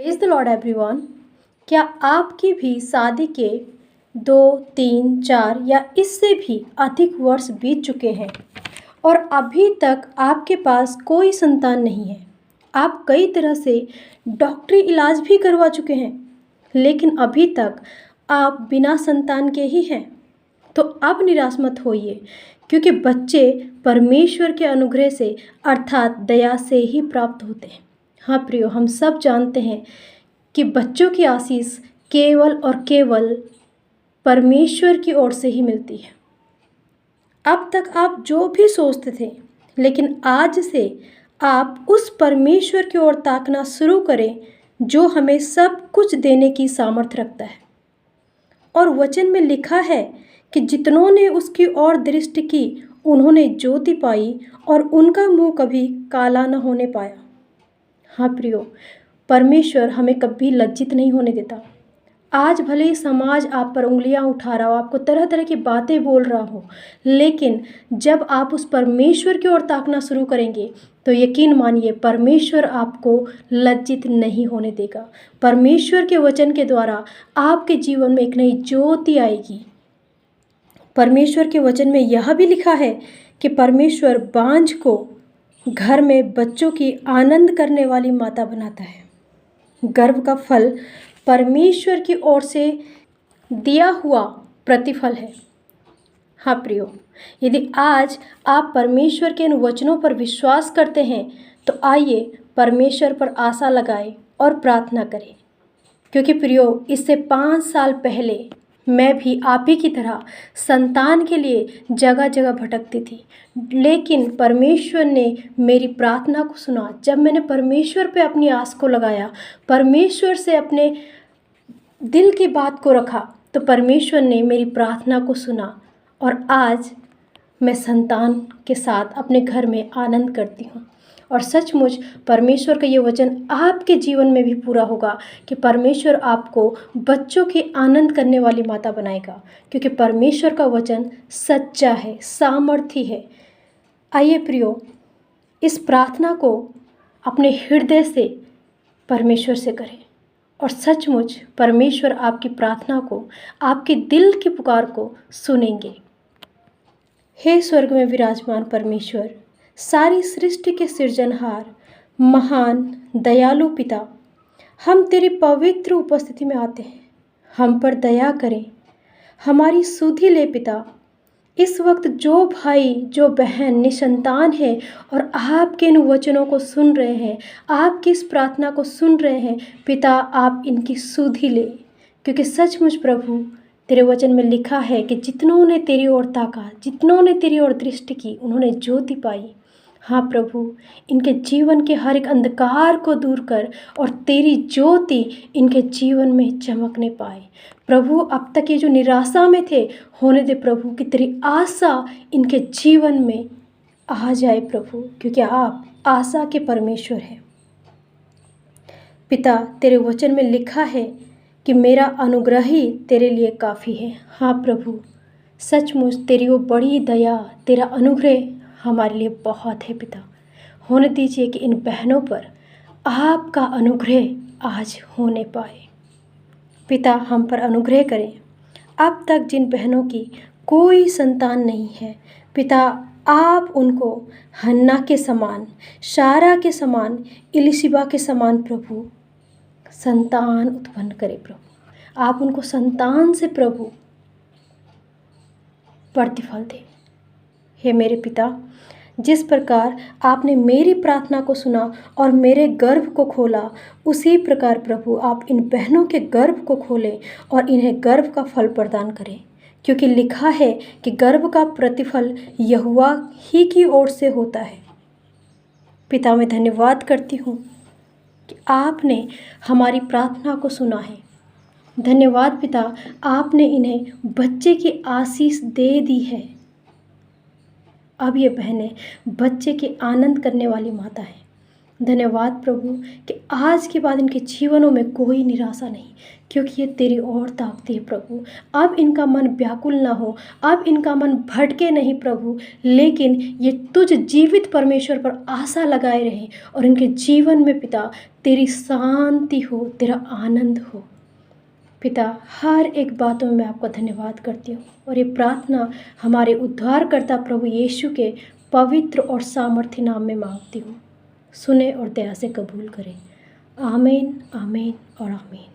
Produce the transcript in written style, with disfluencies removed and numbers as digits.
Praise the Lord everyone. क्या आपकी भी शादी के 2, 3, 4 या इससे भी अधिक वर्ष बीत चुके हैं और अभी तक आपके पास कोई संतान नहीं है? आप कई तरह से डॉक्टरी इलाज भी करवा चुके हैं, लेकिन अभी तक आप बिना संतान के ही हैं। तो अब निराश मत होइए, क्योंकि बच्चे परमेश्वर के अनुग्रह से अर्थात दया से ही प्राप्त होते हैं। हाँ प्रियो, हम सब जानते हैं कि बच्चों की आशीष केवल और केवल परमेश्वर की ओर से ही मिलती है। अब तक आप जो भी सोचते थे, लेकिन आज से आप उस परमेश्वर की ओर ताकना शुरू करें जो हमें सब कुछ देने की सामर्थ्य रखता है। और वचन में लिखा है कि जितनों ने उसकी ओर दृष्टि की उन्होंने ज्योति पाई और उनका मुंह कभी काला न होने पाया। हाँ प्रियो, परमेश्वर हमें कभी लज्जित नहीं होने देता। आज भले ही समाज आप पर उंगलियां उठा रहा हो, आपको तरह तरह की बातें बोल रहा हो, लेकिन जब आप उस परमेश्वर की ओर ताकना शुरू करेंगे तो यकीन मानिए परमेश्वर आपको लज्जित नहीं होने देगा। परमेश्वर के वचन के द्वारा आपके जीवन में एक नई ज्योति आएगी। परमेश्वर के वचन में यह भी लिखा है कि परमेश्वर बांझ को घर में बच्चों की आनंद करने वाली माता बनाता है। गर्भ का फल परमेश्वर की ओर से दिया हुआ प्रतिफल है। हाँ प्रियो, यदि आज आप परमेश्वर के इन वचनों पर विश्वास करते हैं तो आइए परमेश्वर पर आशा लगाएं और प्रार्थना करें। क्योंकि प्रियो, इससे 5 साल पहले मैं भी आप ही की तरह संतान के लिए जगह जगह भटकती थी, लेकिन परमेश्वर ने मेरी प्रार्थना को सुना। जब मैंने परमेश्वर पे अपनी आस को लगाया, परमेश्वर से अपने दिल की बात को रखा, तो परमेश्वर ने मेरी प्रार्थना को सुना और आज मैं संतान के साथ अपने घर में आनंद करती हूँ। और सचमुच परमेश्वर का ये वचन आपके जीवन में भी पूरा होगा कि परमेश्वर आपको बच्चों की आनंद करने वाली माता बनाएगा, क्योंकि परमेश्वर का वचन सच्चा है, सामर्थी है। आइए प्रियो, इस प्रार्थना को अपने हृदय से परमेश्वर से करें और सचमुच परमेश्वर आपकी प्रार्थना को, आपके दिल की पुकार को सुनेंगे। हे स्वर्ग में विराजमान परमेश्वर, सारी सृष्टि के सृजनहार, महान दयालु पिता, हम तेरी पवित्र उपस्थिति में आते हैं। हम पर दया करें, हमारी सुधि ले पिता। इस वक्त जो भाई जो बहन निसंतान है और आपके इन वचनों को सुन रहे हैं, आपकी इस प्रार्थना को सुन रहे हैं पिता, आप इनकी सुधि ले, क्योंकि सचमुच प्रभु तेरे वचन में लिखा है कि जितनों ने तेरी ओर ताका, जितनों ने तेरी ओर दृष्टि की, उन्होंने ज्योति पाई। हाँ प्रभु, इनके जीवन के हर एक अंधकार को दूर कर और तेरी ज्योति इनके जीवन में चमकने पाए। प्रभु, अब तक ये जो निराशा में थे, होने दे प्रभु कि तेरी आशा इनके जीवन में आ जाए प्रभु, क्योंकि आप आशा के परमेश्वर हैं। पिता, तेरे वचन में लिखा है कि मेरा अनुग्रह ही तेरे लिए काफ़ी है। हाँ प्रभु, सचमुच तेरी वो बड़ी दया, तेरा अनुग्रह हमारे लिए बहुत है पिता। होने दीजिए कि इन बहनों पर आपका अनुग्रह आज होने पाए। पिता, हम पर अनुग्रह करें। अब तक जिन बहनों की कोई संतान नहीं है पिता, आप उनको हन्ना के समान, शारा के समान, इलिशिबा के समान प्रभु संतान उत्पन्न करें प्रभु। आप उनको संतान से प्रभु प्रतिफल दें। हे मेरे पिता, जिस प्रकार आपने मेरी प्रार्थना को सुना और मेरे गर्भ को खोला, उसी प्रकार प्रभु आप इन बहनों के गर्भ को खोलें और इन्हें गर्भ का फल प्रदान करें, क्योंकि लिखा है कि गर्भ का प्रतिफल यहोवा ही की ओर से होता है। पिता, मैं धन्यवाद करती हूँ कि आपने हमारी प्रार्थना को सुना है। धन्यवाद पिता, आपने इन्हें बच्चे की आशीष दे दी है। अब ये बहनें बच्चे की आनंद करने वाली माता है। धन्यवाद प्रभु कि आज के बाद इनके जीवनों में कोई निराशा नहीं, क्योंकि ये तेरी ओर ताकती है प्रभु। अब इनका मन व्याकुल ना हो, अब इनका मन भटके नहीं प्रभु, लेकिन ये तुझ जीवित परमेश्वर पर आशा लगाए रहे और इनके जीवन में पिता तेरी शांति हो, तेरा आनंद हो। पिता, हर एक बातों में मैं आपका धन्यवाद करती हूँ और ये प्रार्थना हमारे उद्धारकर्ता प्रभु यीशु के पवित्र और सामर्थ्य नाम में मांगती हूँ। सुने और दया से कबूल करें। आमीन, आमीन और आमीन।